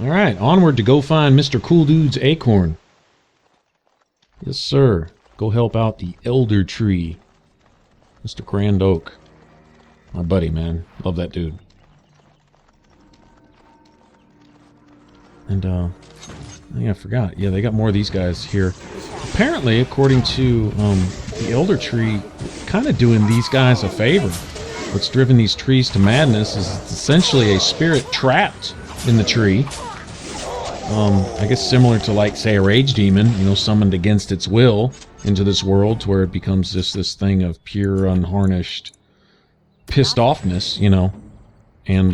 Alright, onward to go find Mr. Cool Dude's Acorn. Yes, sir. Go help out the Elder Tree. Mr. Grand Oak. My buddy, man. Love that dude. And, I forgot. Yeah, they got more of these guys here. Apparently, according to, the Elder Tree, kind of doing these guys a favor. What's driven these trees to madness is it's essentially a spirit trapped in the tree. I guess similar to, like, say, a rage demon, you know, summoned against its will into this world to where it becomes just this thing of pure, unharnessed pissed offness, you know. And,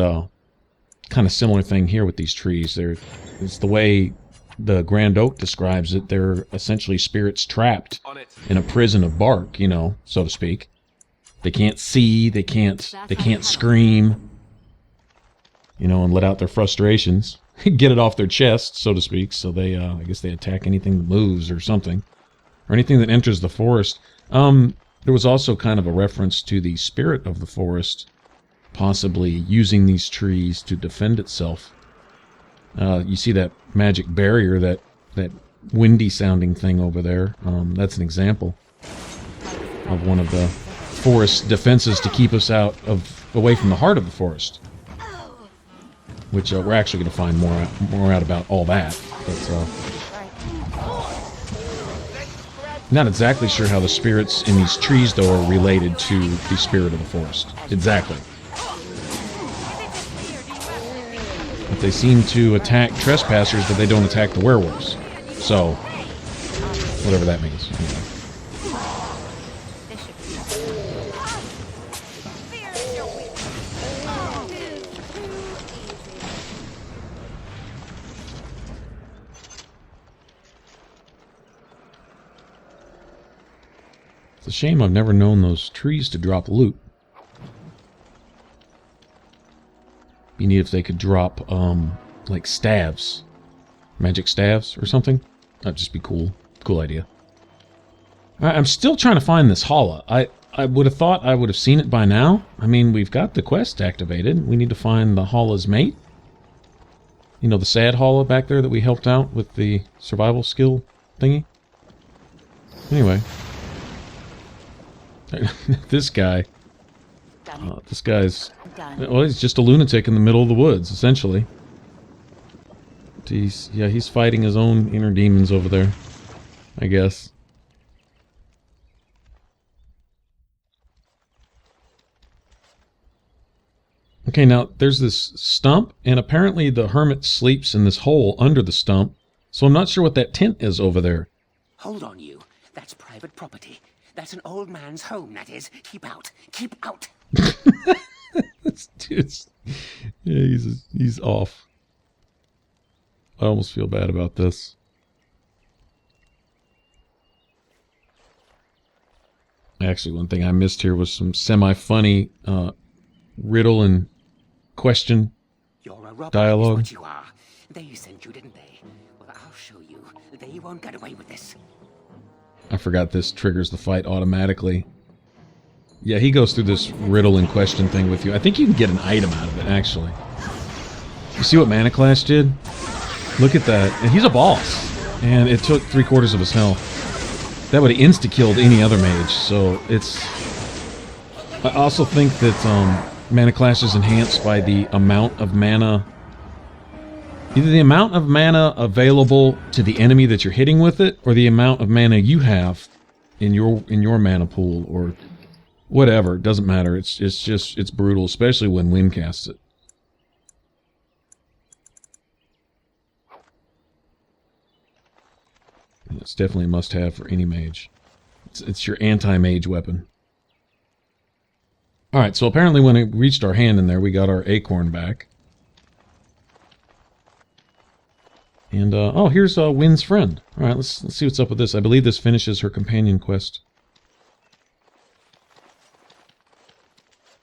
kind of similar thing here with these trees. It's the way the Grand Oak describes it. They're essentially spirits trapped in a prison of bark, you know, so to speak. They can't see, they can't scream, you know, and let out their frustrations. Get it off their chest, so to speak, so they, I guess they attack anything that moves or something. Or anything that enters the forest. There was also kind of a reference to the spirit of the forest possibly using these trees to defend itself. You see that magic barrier, that windy sounding thing over there. That's an example of one of the forest defenses to keep us away from the heart of the forest. Which we're actually going to find more out about all that. But not exactly sure how the spirits in these trees, though, are related to the spirit of the forest. Exactly. But they seem to attack trespassers, but they don't attack the werewolves. So, whatever that means. Anyway. It's a shame I've never known those trees to drop loot. Be neat if they could drop, like staves. Magic staves or something. That'd just be cool. Cool idea. Alright, I'm still trying to find this holla. I would have thought I would have seen it by now. I mean, we've got the quest activated. We need to find the holla's mate. You know, the sad holla back there that we helped out with the survival skill thingy? Anyway. This guy's... well, he's just a lunatic in the middle of the woods, essentially. He's fighting his own inner demons over there, I guess. Okay, now, there's this stump, and apparently the hermit sleeps in this hole under the stump, so I'm not sure what that tent is over there. Hold on, you. That's private property. That's an old man's home, that is. Keep out. Keep out. This dude's... yeah, he's off. I almost feel bad about this. Actually, one thing I missed here was some semi-funny riddle and question You're a robber, dialogue. is what you are. They sent you, didn't they? Well, I'll show you. They won't get away with this. I forgot this triggers the fight automatically. Yeah, he goes through this riddle and question thing with you. I think you can get an item out of it, actually. You see what Mana Clash did? Look at that. And he's a boss. And it took 3/4 of his health. That would have insta-killed any other mage, so it's... I also think that Mana Clash is enhanced by the amount of mana... either the amount of mana available to the enemy that you're hitting with it, or the amount of mana you have in your mana pool, or whatever. It doesn't matter. It's brutal, especially when Wind casts it. It's definitely a must-have for any mage. It's your anti-mage weapon. Alright, so apparently when it reached our hand in there, we got our Acorn back. And, oh, here's Wind's friend. Alright, let's see what's up with this. I believe this finishes her companion quest.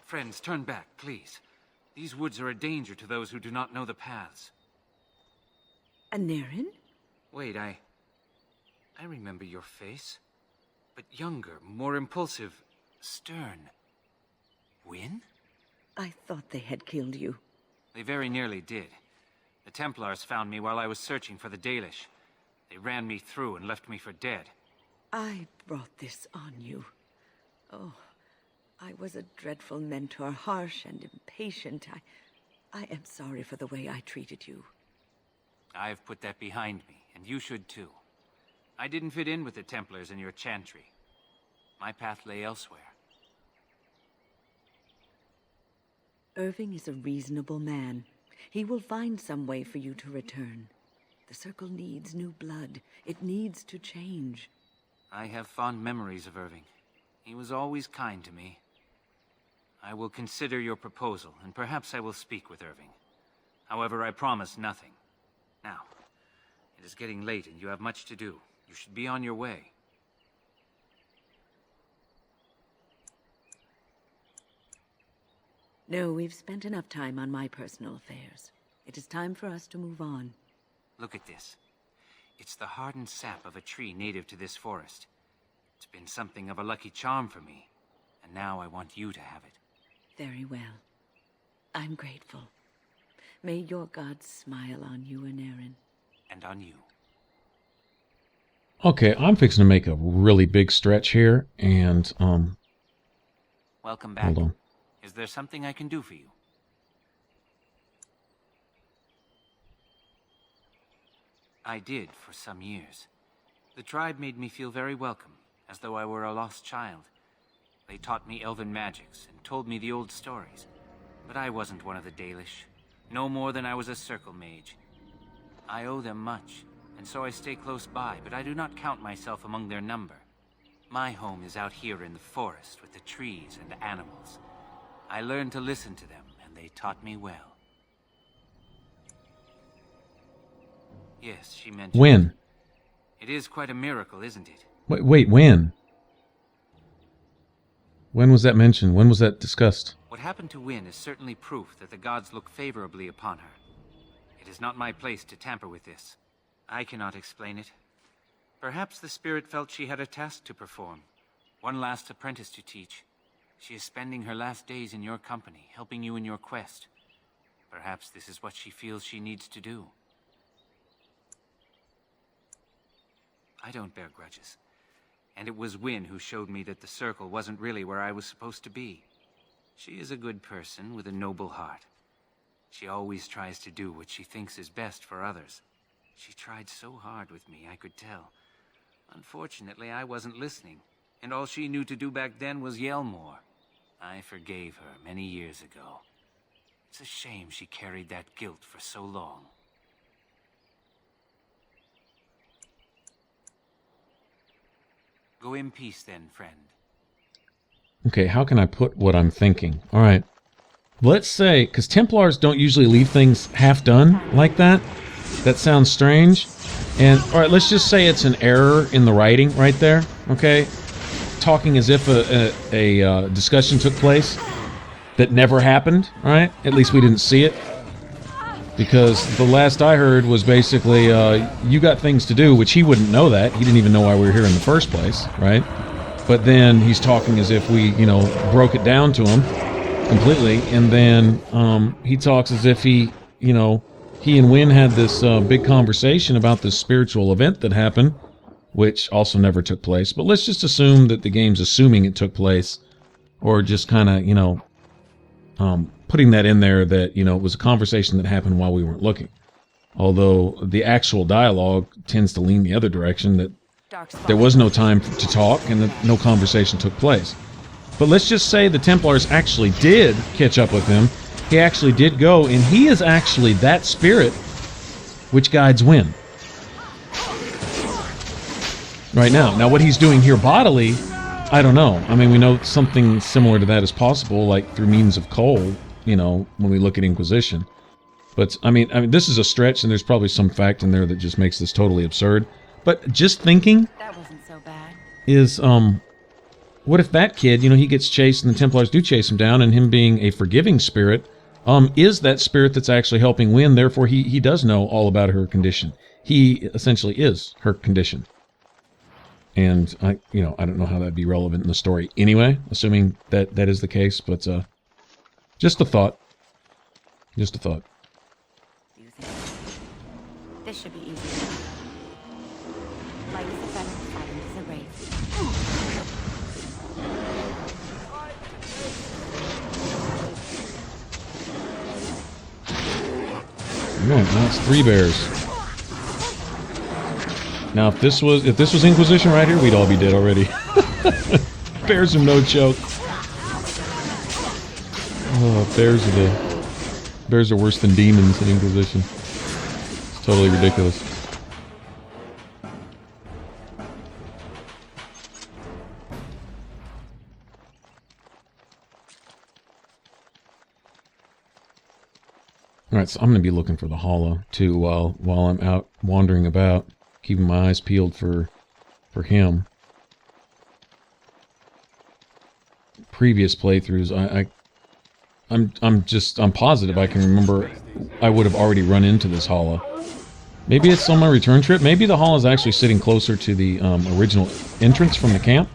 Friends, turn back, please. These woods are a danger to those who do not know the paths. Anirin? Wait, I remember your face. But younger, more impulsive, stern. Win? I thought they had killed you. They very nearly did. The Templars found me while I was searching for the Dalish. They ran me through and left me for dead. I brought this on you. Oh, I was a dreadful mentor, harsh and impatient. I am sorry for the way I treated you. I've put that behind me, and you should too. I didn't fit in with the Templars in your chantry. My path lay elsewhere. Irving is a reasonable man. He will find some way for you to return. The Circle needs new blood. It needs to change. I have fond memories of Irving. He was always kind to me. I will consider your proposal, and perhaps I will speak with Irving. However, I promise nothing. Now, it is getting late and you have much to do. You should be on your way. No, we've spent enough time on my personal affairs. It is time for us to move on. Look at this. It's the hardened sap of a tree native to this forest. It's been something of a lucky charm for me, and now I want you to have it. Very well. I'm grateful. May your gods smile on you and Aaron. And on you. Okay, I'm fixing to make a really big stretch here, and, Welcome back. hold on. Is there something I can do for you? I did for some years. The tribe made me feel very welcome, as though I were a lost child. They taught me elven magics and told me the old stories. But I wasn't one of the Dalish, no more than I was a circle mage. I owe them much, and so I stay close by, but I do not count myself among their number. My home is out here in the forest with the trees and animals. I learned to listen to them, and they taught me well. Yes, she mentioned... When? It is quite a miracle, isn't it? Wait, when? When was that mentioned? When was that discussed? What happened to Wynne is certainly proof that the gods look favorably upon her. It is not my place to tamper with this. I cannot explain it. Perhaps the spirit felt she had a task to perform. One last apprentice to teach. She is spending her last days in your company, helping you in your quest. Perhaps this is what she feels she needs to do. I don't bear grudges. And it was Wynne who showed me that the Circle wasn't really where I was supposed to be. She is a good person with a noble heart. She always tries to do what she thinks is best for others. She tried so hard with me, I could tell. Unfortunately, I wasn't listening, and all she knew to do back then was yell more. I forgave her many years ago. It's a shame she carried that guilt for so long. Go in peace then, friend. Okay, how can I put what I'm thinking? All right. Let's say, because Templars don't usually leave things half done like that. That sounds strange. And, all right, let's just say it's an error in the writing right there, okay? Talking as if a discussion took place that never happened, right? At least we didn't see it. Because the last I heard was basically, you got things to do, which he wouldn't know that. He didn't even know why we were here in the first place, right? But then he's talking as if we, you know, broke it down to him completely. And then he talks as if he, you know, he and Wynn had this big conversation about this spiritual event that happened, which also never took place. But let's just assume that the game's assuming it took place, or just kind of, you know, putting that in there that, you know, it was a conversation that happened while we weren't looking. Although the actual dialogue tends to lean the other direction, that there was no time to talk and that no conversation took place. But let's just say the Templars actually did catch up with him. He actually did go, and he is actually that spirit which guides Wynn. Right now. Now, what he's doing here bodily, I don't know. I mean, we know something similar to that is possible, like through means of cold, you know, when we look at Inquisition. But, I mean, this is a stretch, and there's probably some fact in there that just makes this totally absurd. But just thinking That wasn't so bad. is, what if that kid, you know, he gets chased, and the Templars do chase him down, and him being a forgiving spirit, is that spirit that's actually helping Wynn, therefore he does know all about her condition. He essentially is her condition. And I don't know how that'd be relevant in the story anyway, assuming that that is the case, but just a thought. Just a thought. You think No, now it's 3 bears. Now, if this was Inquisition right here, we'd all be dead already. Bears are no joke. Oh, bears are worse than demons in Inquisition. It's totally ridiculous. Alright, so I'm going to be looking for the hollow, too, while I'm out wandering about, keeping my eyes peeled for him. Previous playthroughs, I'm positive I can remember I would have already run into this hollow. Maybe it's on my return trip. Maybe the hollow is actually sitting closer to the original entrance from the camp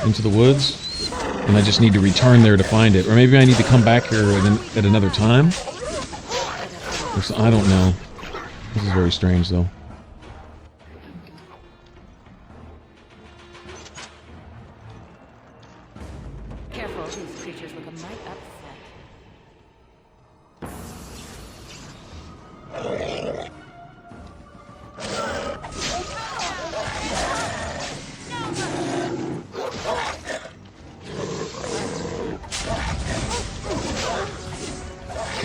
into the woods, and I just need to return there to find it. Or maybe I need to come back here at another time. I don't know. This is very strange, though. Careful, these creatures look a mite upset.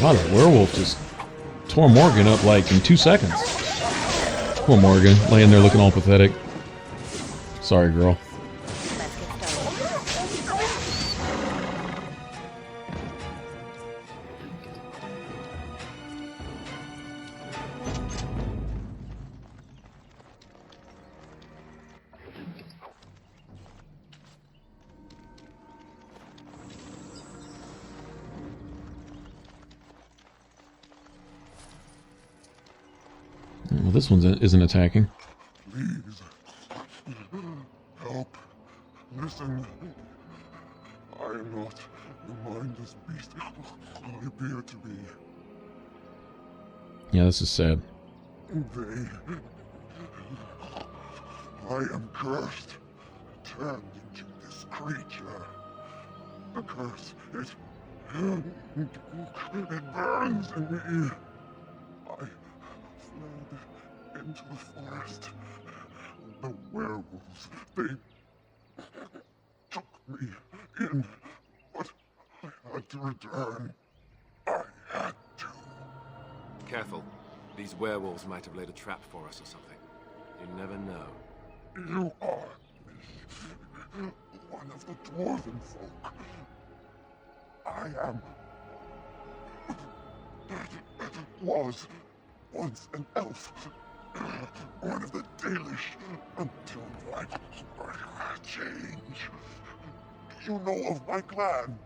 Wow, that werewolf just tore Morgan up like in 2 seconds. Poor Morgan, laying there looking all pathetic. Sorry, girl. Well, this one isn't attacking. Please, help, listen. I am not the mindless beast I appear to be. Yeah, this is sad. I am cursed, turned into this creature. The curse, it burns in me. I fled into the forest. The werewolves, they took me in, but I had to return. I had to. Careful. These werewolves might have laid a trap for us or something. You never know. You are one of the dwarven folk. I am. Was once an elf. One of the Dalish until my change. Do you know of my clan?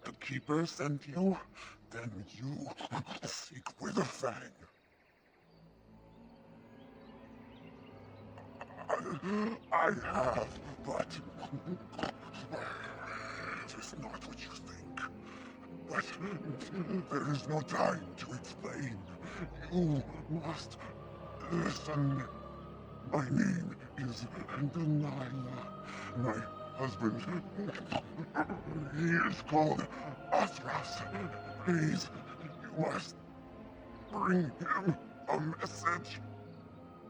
The Keeper sent you? Then you seek Witherfang. I have, but it is not what you think. But there is no time to explain. You must listen. My name is Delilah. My husband, he is called Athras. Please, you must bring him a message.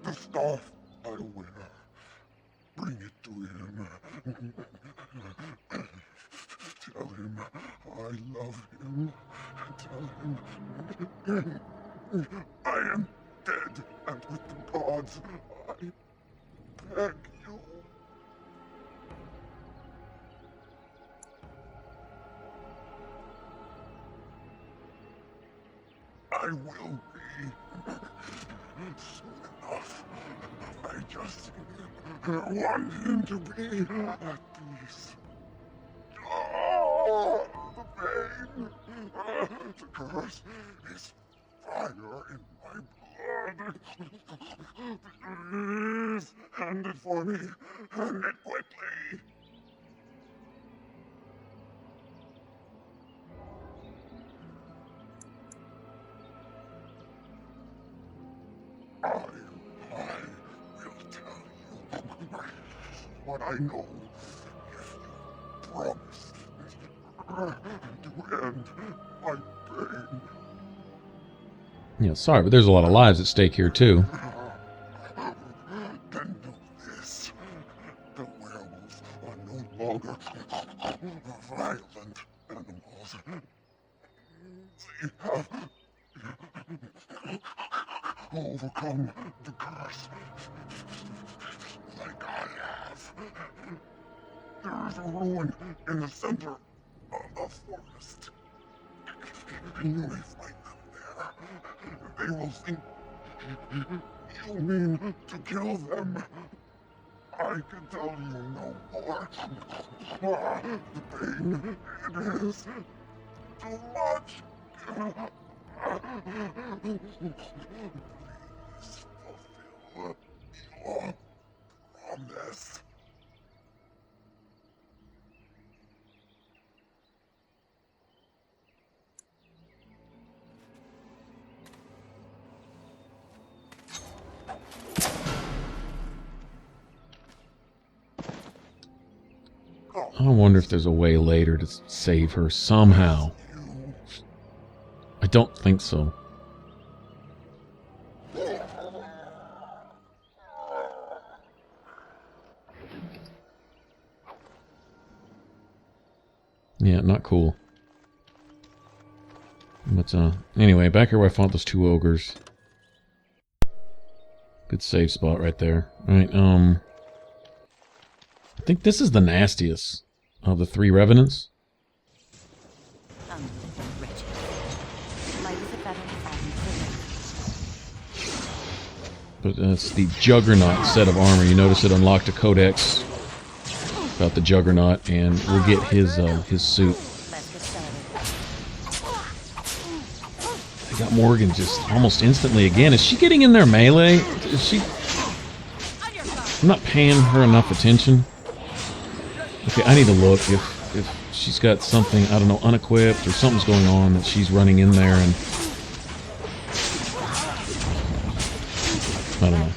The staff I wear. Bring it to him. Tell him I love him. Tell him I am dead and with the gods. I beg you. I will be soon enough. I just want him to be at peace. Oh, the pain. The curse is fire in my blood. Please, hand it for me. Hand it quickly. I will tell you what I know if promise to end my pain. Yeah, sorry, but there's a lot of lives at stake here, too. Then know this. The werewolves are no longer violent animals. They have overcome the curse like I have. There is a ruin in the center of the forest. You may find them there. They will think you mean to kill them. I can tell you no more. The pain, it is too much. Please fulfill your promise. I wonder if there's a way later to save her somehow. I don't think so. Yeah, not cool. But, anyway, back here where I fought those two ogres. Good save spot right there. Alright, I think this is the nastiest of the three revenants. But that's the Juggernaut set of armor. You notice it unlocked a codex about the Juggernaut, and we'll get his suit. I got Morgan just almost instantly again. Is she getting in there melee? Is she? I'm not paying her enough attention. Okay, I need to look if she's got something, I don't know, unequipped or something's going on that she's running in there and I don't know.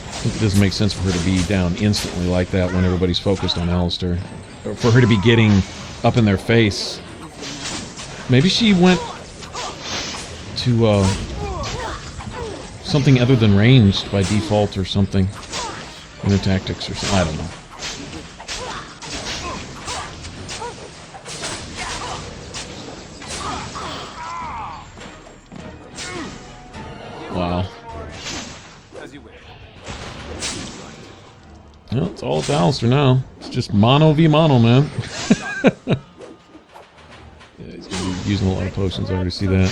I think it doesn't make sense for her to be down instantly like that when everybody's focused on Alistair. Or for her to be getting up in their face. Maybe she went to something other than ranged by default or something. In her tactics or something. I don't know. Wow. Well, it's all to Alistair now. It's just mono v mono, man. Yeah, he's gonna be using a lot of potions. I already see that.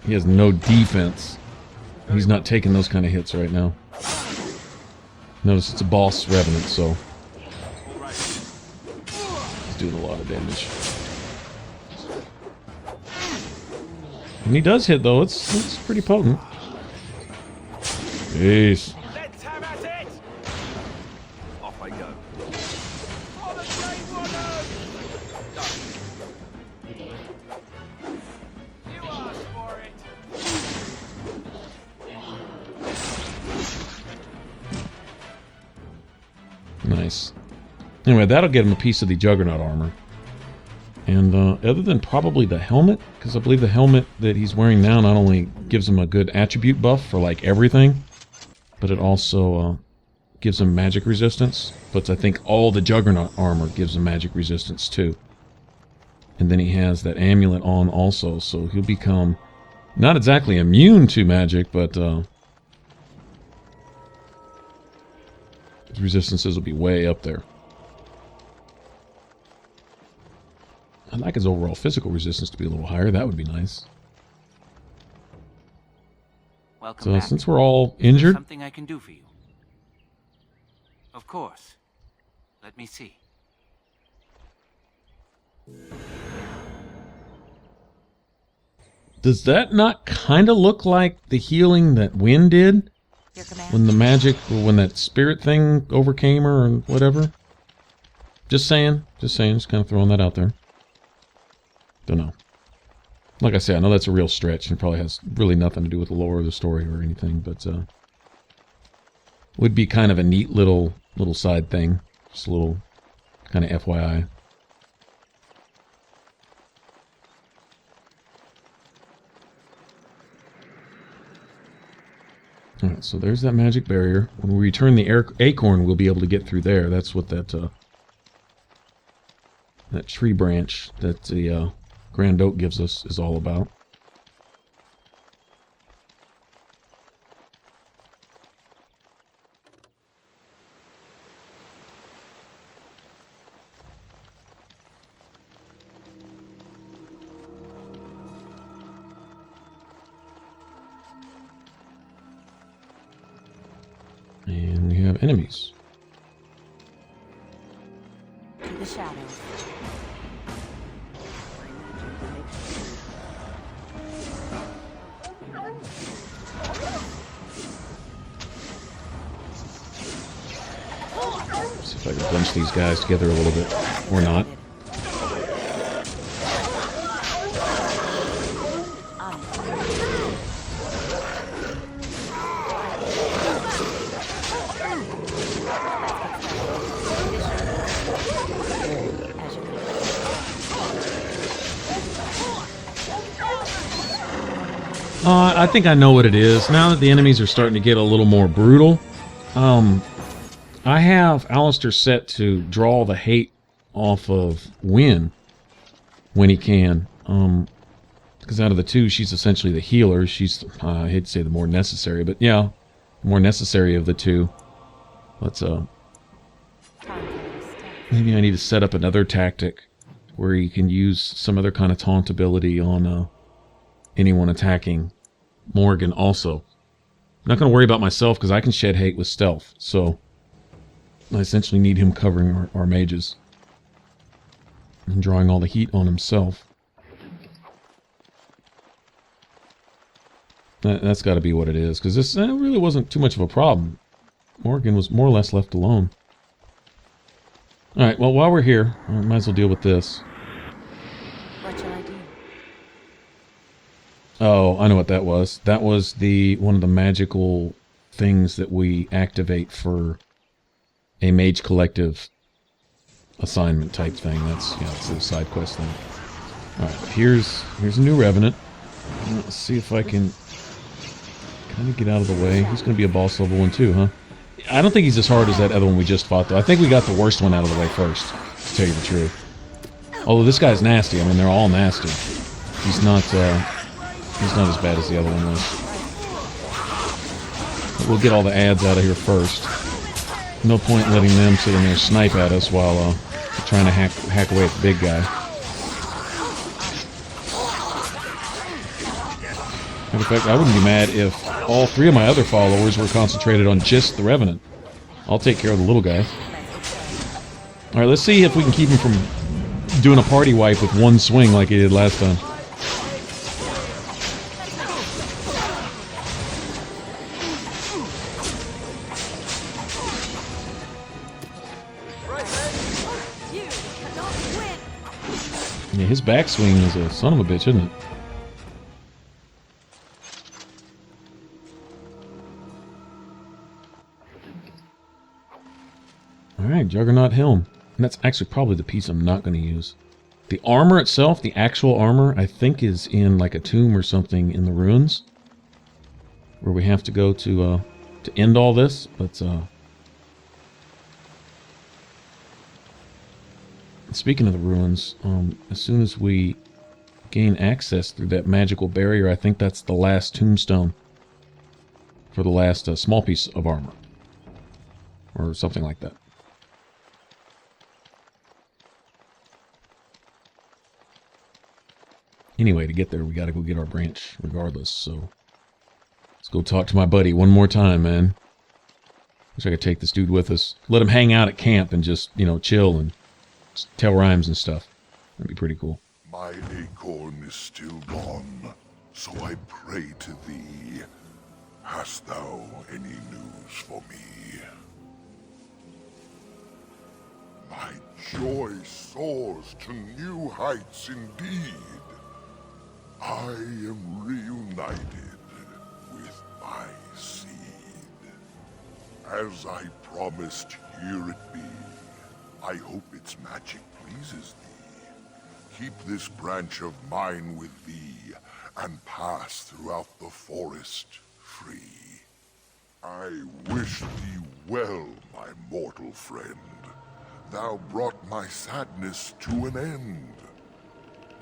He has no defense. He's not taking those kind of hits right now. Notice it's a boss revenant, so he's doing a lot of damage. When he does hit, though, it's pretty potent. Peace. Let's have at it! Off I go. You asked for it. Nice. Anyway, that'll get him a piece of the Juggernaut armor. And other than probably the helmet, because I believe the helmet that he's wearing now not only gives him a good attribute buff for like everything, but it also gives him magic resistance. But I think all the Juggernaut armor gives him magic resistance too. And then he has that amulet on also, so he'll become not exactly immune to magic, but his resistances will be way up there. I'd like his overall physical resistance to be a little higher. That would be nice. Welcome So back. since we're all Is there injured, something I can do for you? Of course. Let me see. does that not kind of look like the healing that Wynn did? Your command? When the magic, or when that spirit thing overcame her and whatever? Just saying, just kind of throwing that out there. Don't know. Like I say, I know that's a real stretch and probably has really nothing to do with the lore of the story or anything, but would be kind of a neat little side thing. Just a little kind of FYI. Alright, so there's that magic barrier. When we return the acorn, we'll be able to get through there. That's what that that tree branch that the Grand Oak gives us is all about. And we have enemies. To the shadows. See if I can bunch these guys together a little bit. Or not. I think I know what it is. Now that the enemies are starting to get a little more brutal, I have Alistair set to draw the hate off of Wynn when he can. Because out of the two, she's essentially the healer. She's, I hate to say the more necessary, but yeah, the more necessary of the two. Let's, maybe I need to set up another tactic where you can use some other kind of taunt ability on anyone attacking Morgan also. I'm not going to worry about myself because I can shed hate with stealth, so I essentially need him covering our mages and drawing all the heat on himself. That's got to be what it is, because this really wasn't too much of a problem. Morgan was more or less left alone. Alright, well, while we're here, I might as well deal with this. What shall I do? Oh, I know what that was. That was one of the magical things that we activate for a Mage Collective assignment type thing. That's, yeah, it's a side quest thing. Alright, here's a new Revenant. Let's see if I can kind of get out of the way. He's going to be a boss level one too, huh? I don't think he's as hard as that other one we just fought, though. I think we got the worst one out of the way first, to tell you the truth. Although this guy's nasty. I mean, they're all nasty. He's not as bad as the other one was. But we'll get all the ads out of here first. No point in letting them sit in there and snipe at us while trying to hack away at the big guy. Matter of fact, I wouldn't be mad if all three of my other followers were concentrated on just the Revenant. I'll take care of the little guys. Alright, let's see if we can keep him from doing a party wipe with one swing like he did last time. Yeah, his backswing is a son of a bitch, isn't it? Alright, Juggernaut Helm. And that's actually probably the piece I'm not going to use. The armor itself, the actual armor, I think is in like a tomb or something in the ruins. Where we have to go to end all this, but speaking of the ruins, as soon as we gain access through that magical barrier, I think that's the last tombstone for the last small piece of armor. Or something like that. Anyway, to get there, we gotta go get our branch regardless, so let's go talk to my buddy one more time, man. Wish I could take this dude with us. Let him hang out at camp and just, you know, chill and tell rhymes and stuff. That'd be pretty cool. My acorn is still gone, so I pray to thee. Hast thou any news for me? My joy soars to new heights indeed. I am reunited with my seed. As I promised, here it be. I hope its magic pleases thee. Keep this branch of mine with thee, and pass throughout the forest free. I wish thee well, my mortal friend. Thou brought my sadness to an end.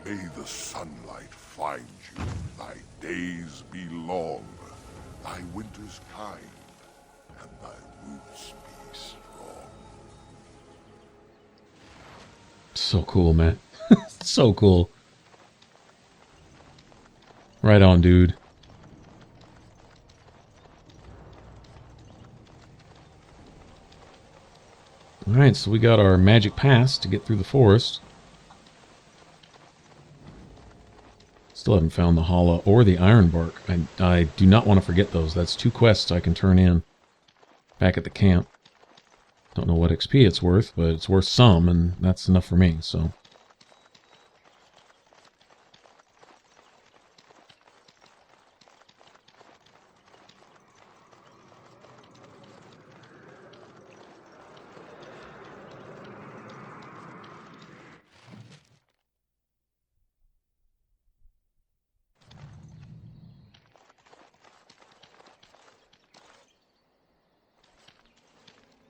May the sunlight find you, thy days be long, thy winters kind, and thy roots be strong. So cool, man. So cool. Right on, dude. Alright, so we got our magic pass to get through the forest. Still haven't found the Hala or the Iron Bark. I do not want to forget those. That's 2 quests I can turn in back at the camp. Don't know what XP it's worth, but it's worth some, and that's enough for me, so...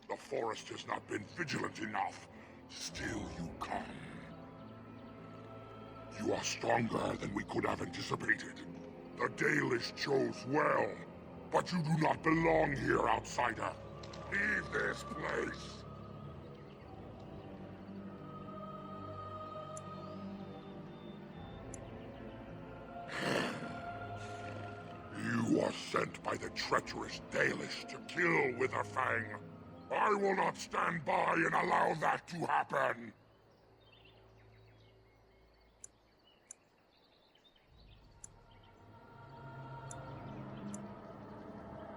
The forest has not been vigilant enough. Still you come. You are stronger than we could have anticipated. The Dalish chose well, but you do not belong here, outsider. Leave this place. You are sent by the treacherous Dalish to kill Witherfang. I will not stand by and allow that to happen.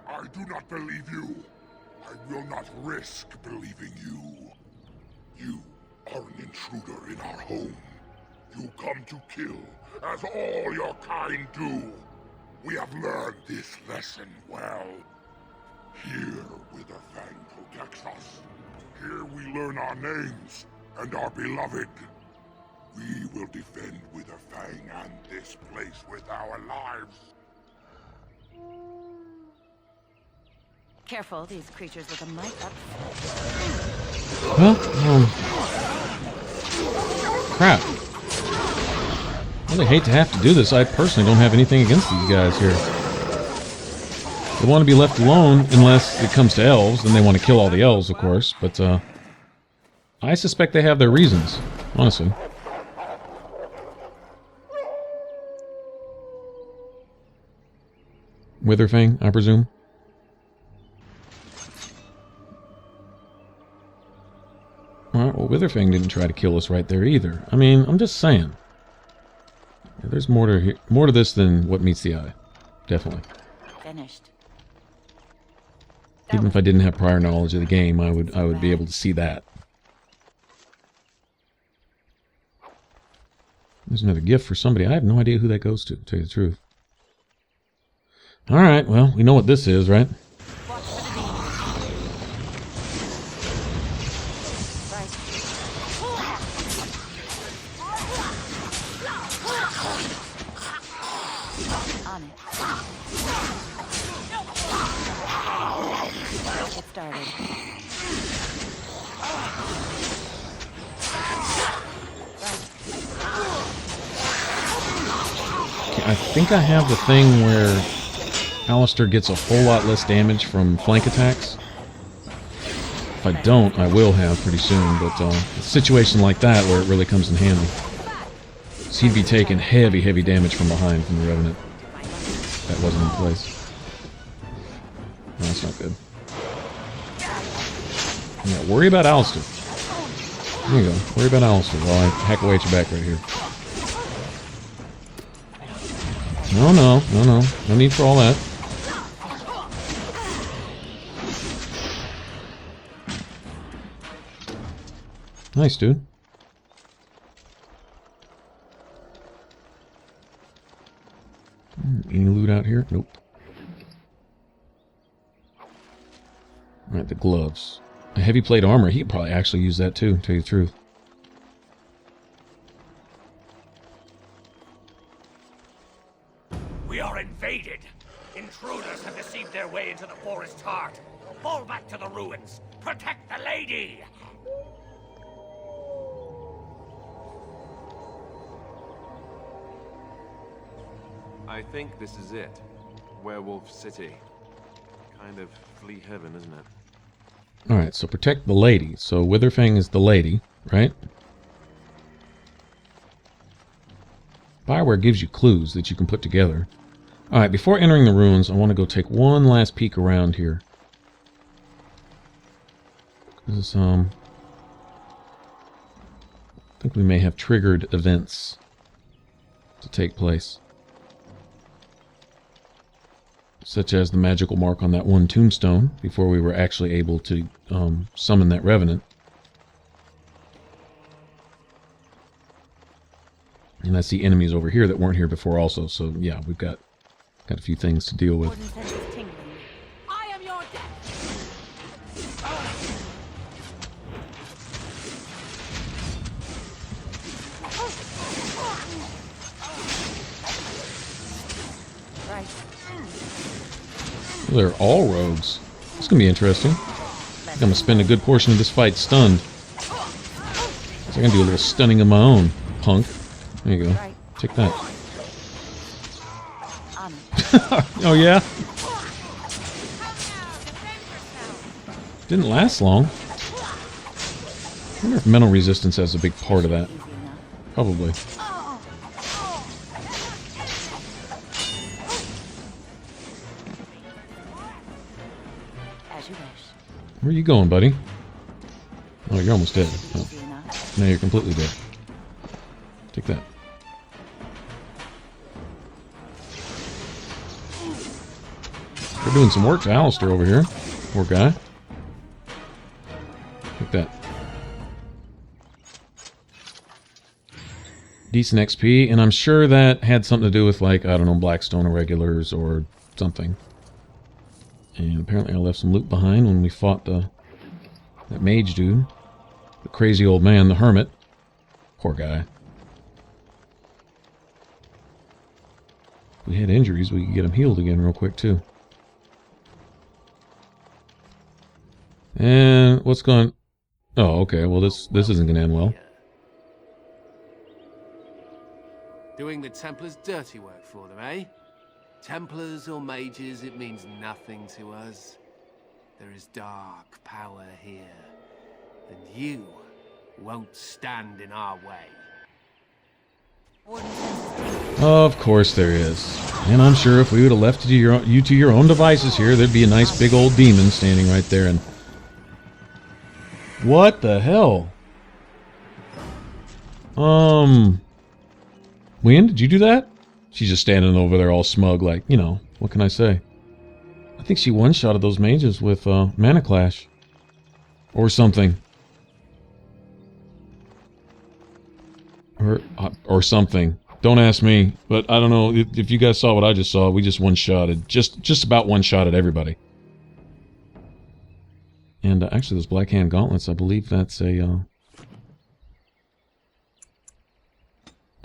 I do not believe you. I will not risk believing you. You are an intruder in our home. You come to kill, as all your kind do. We have learned this lesson well. Here, Witherfang protects us. Here we learn our names and are beloved. We will defend Witherfang and this place with our lives. Careful, these creatures look a mite upset. Well, crap. I really hate to have to do this. I personally don't have anything against these guys here. They want to be left alone unless it comes to elves, then they want to kill all the elves, of course, but I suspect they have their reasons, honestly. Witherfang, I presume. Alright, well, Witherfang didn't try to kill us right there either. I mean, I'm just saying. Yeah, there's more to this than what meets the eye. Definitely. Finished. Even if I didn't have prior knowledge of the game, I would be able to see that. There's another gift for somebody. I have no idea who that goes to tell you the truth. Alright, well, we know what this is, right? Watch for the demons. On it. Get started. Okay, I think I have the thing where Alistair gets a whole lot less damage from flank attacks. If I don't, I will have pretty soon, but a situation like that where it really comes in handy. So he'd be taking heavy, heavy damage from behind from the Revenant. That wasn't in place. No, that's not good. Yeah, worry about Alistair. There you go. Worry about Alistair while I hack away at your back right here. No, no, no, no. No need for all that. Nice, dude. Any loot out here? Nope. Alright, the gloves. A heavy plate armor. He could probably actually use that too, to tell you the truth. We are invaded. Intruders have deceived their way into the forest's heart. Fall back to the ruins. Protect the lady. I think this is it. Werewolf City. Kind of flea heaven, isn't it? Alright, so protect the lady. So Witherfang is the lady, right? Bioware gives you clues that you can put together. Alright, before entering the ruins, I want to go take one last peek around here. Because, I think we may have triggered events to take place. Such as the magical mark on that one tombstone before we were actually able to summon that revenant. And I see enemies over here that weren't here before also, so yeah, we've got a few things to deal with. Warden senses tingling. I am your death. Right. They're all rogues. It's gonna be interesting. I think I'm gonna spend a good portion of this fight stunned. So I'm gonna do a little stunning of my own, punk. There you go. Right. Take that. Oh yeah? Didn't last long. I wonder if mental resistance has a big part of that. Easy enough. Probably. As you wish. Where are you going, buddy? Oh, you're almost dead. Oh. Easy enough. No, you're completely dead. Take that. We're doing some work to Alistair over here. Poor guy. Take that. Decent XP, and I'm sure that had something to do with, like, I don't know, Blackstone Irregulars or something. And apparently I left some loot behind when we fought that mage dude. The crazy old man, the hermit. Poor guy. If we had injuries, we could get him healed again real quick, too. And what's going... Oh, okay. Well, this isn't going to end well. Doing the Templars' dirty work for them, eh? Templars or mages, it means nothing to us. There is dark power here, and you won't stand in our way. Warden senses tingling. Of course there is. And I'm sure if we would have left you to your own devices here, there'd be a nice big old demon standing right there and... What the hell? Wynn, did you do that? She's just standing over there all smug like, you know, what can I say? I think she one-shotted those mages with Mana Clash. Or something. Or something. Don't ask me, but I don't know if you guys saw what I just saw. We just one-shotted. Just about one-shotted everybody. And actually, those Black Hand Gauntlets, I believe that's a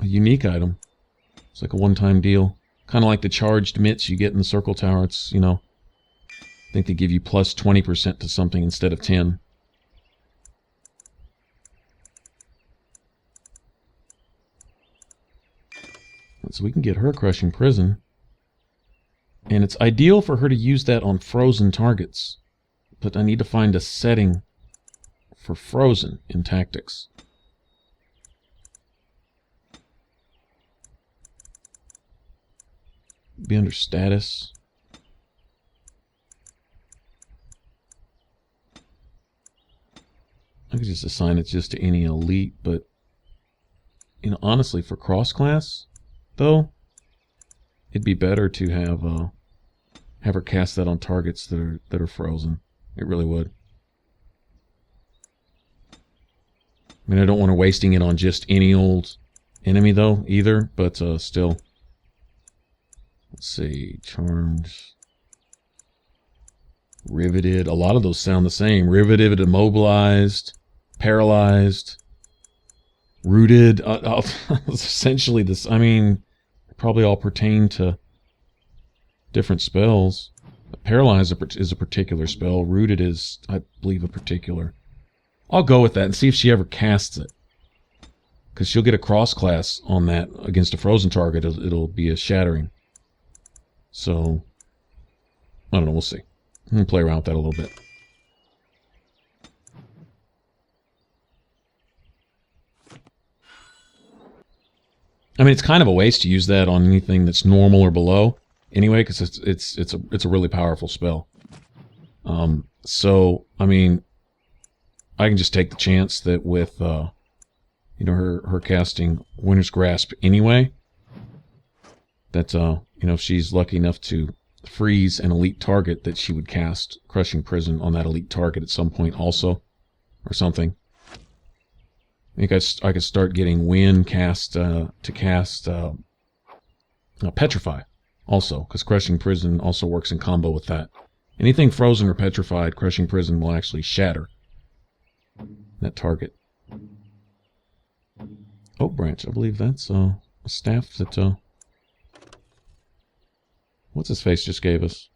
unique item. It's like a one-time deal. Kind of like the charged mitts you get in the Circle Tower. It's, you know, I think they give you plus 20% to something instead of 10. So we can get her Crushing Prison. And it's ideal for her to use that on frozen targets. But I need to find a setting for frozen in tactics. Be under status. I could just assign it just to any elite, but you know, honestly, for cross class, though, it'd be better to have her cast that on targets that are frozen. It really would. I mean, I don't want her wasting it on just any old enemy, though, either, but still. Let's see, charmed. Riveted. A lot of those sound the same. Riveted, immobilized, paralyzed, rooted. Essentially this. I mean, probably all pertain to different spells. Paralyzed is a particular spell. Rooted is, I believe, a particular. I'll go with that and see if she ever casts it. Because she'll get a cross class on that against a frozen target. It'll be a shattering. So, I don't know. We'll see. I'm going to play around with that a little bit. I mean, it's kind of a waste to use that on anything that's normal or below. Anyway, because it's a really powerful spell. So, I mean, I can just take the chance that with, you know, her casting Winter's Grasp anyway, that, you know, if she's lucky enough to freeze an elite target, that she would cast Crushing Prison on that elite target at some point also, or something. I think I could start getting Wind cast to cast Petrify also, because Crushing Prison also works in combo with that. Anything frozen or petrified, Crushing Prison will actually shatter that target. Oak Branch, I believe that's a staff that what's his face just gave us.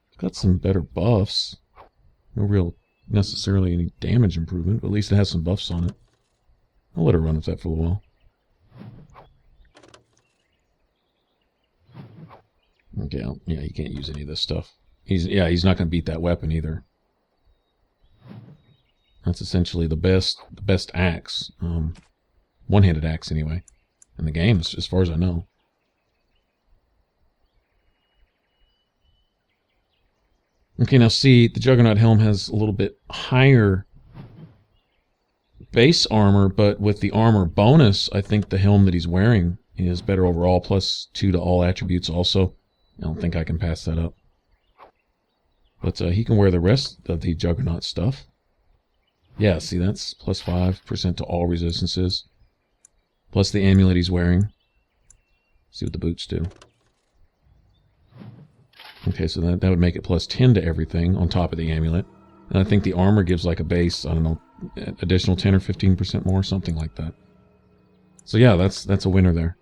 It's got some better buffs. No real necessarily any damage improvement, but at least it has some buffs on it. I'll let her run with that for a little while. Okay, yeah, you can't use any of this stuff. He's not going to beat that weapon either. That's essentially the best axe, one-handed axe anyway, in the game, as far as I know. Okay, now see, the Juggernaut helm has a little bit higher base armor, but with the armor bonus, I think the helm that he's wearing is better overall, +2 to all attributes also. I don't think I can pass that up. But he can wear the rest of the Juggernaut stuff. Yeah, see, that's +5% to all resistances. Plus the amulet he's wearing. See what the boots do. Okay, so that would make it +10 to everything on top of the amulet. And I think the armor gives like a base, I don't know, additional 10 or 15% more, something like that. So yeah, that's a winner there.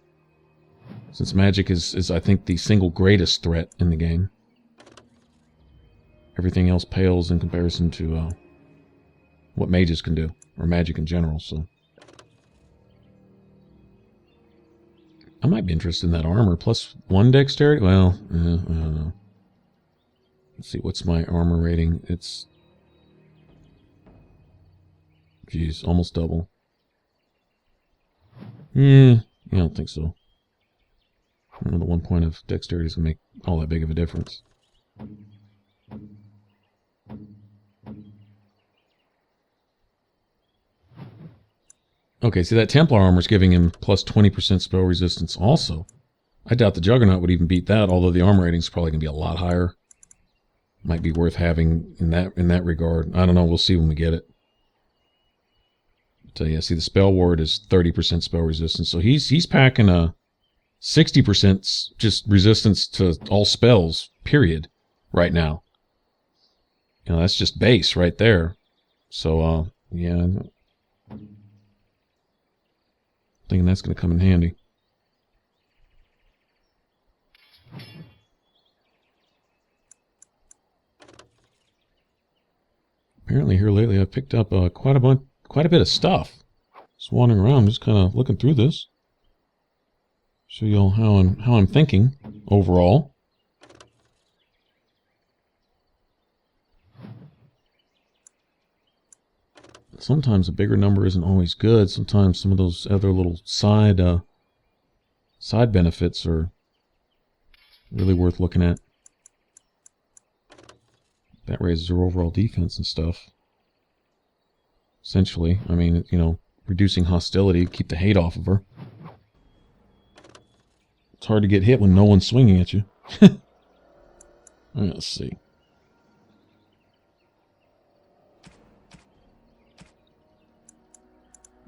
Since magic is I think the single greatest threat in the game. Everything else pales in comparison to what mages can do, or magic in general, so. I might be interested in that armor. +1 dexterity? Well, I don't know. Let's see, what's my armor rating? It's... Geez, almost double. I don't think so. I don't know, the 1 point of dexterity is going to make all that big of a difference. Okay, see that Templar armor is giving him +20% spell resistance also. I doubt the Juggernaut would even beat that, although the armor rating is probably going to be a lot higher. Might be worth having in that regard. I don't know, we'll see when we get it. But yeah, see the Spell Ward is 30% spell resistance, so he's packing a 60% just resistance to all spells, period, right now. You know, that's just base right there. So, yeah, thinking that's going to come in handy. Apparently here lately I've picked up quite a bit of stuff. Just wandering around, just kind of looking through this. Show you all how I'm thinking overall. Sometimes a bigger number isn't always good. Sometimes some of those other little side benefits are really worth looking at. That raises her overall defense and stuff. Essentially, I mean, you know, reducing hostility, keep the hate off of her. It's hard to get hit when no one's swinging at you. Let's see.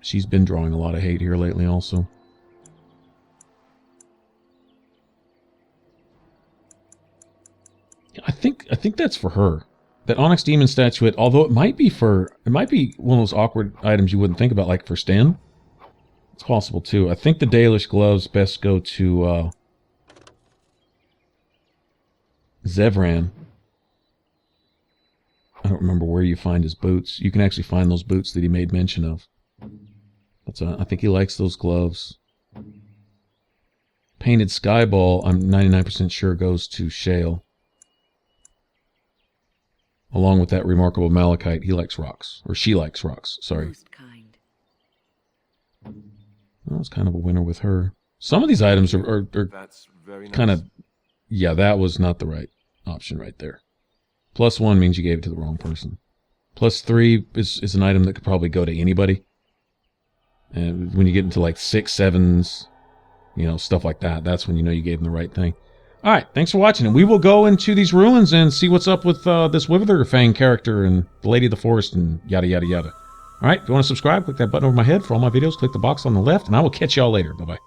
She's been drawing a lot of hate here lately also. I think that's for her. That Onyx Demon statuette, although it might be one of those awkward items you wouldn't think about, like for Sten. It's possible too. I think the Dalish gloves best go to Zevran. I don't remember where you find his boots. You can actually find those boots that he made mention of. But I think he likes those gloves. Painted Skyball, I'm 99% sure goes to Shale. Along with that remarkable Malachite, he likes rocks. Or she likes rocks, sorry. Most kind. That was kind of a winner with her. Some of these items are That's very nice. kind of... Yeah, that was not the right option right there. +1 means you gave it to the wrong person. +3 is an item that could probably go to anybody. And when you get into like 6, 7s, you know, stuff like that, that's when you know you gave them the right thing. Alright, thanks for watching, and we will go into these ruins and see what's up with this Witherfang character and the Lady of the Forest and yada yada yada. Alright, if you want to subscribe, click that button over my head. For all my videos, click the box on the left, and I will catch y'all later. Bye-bye.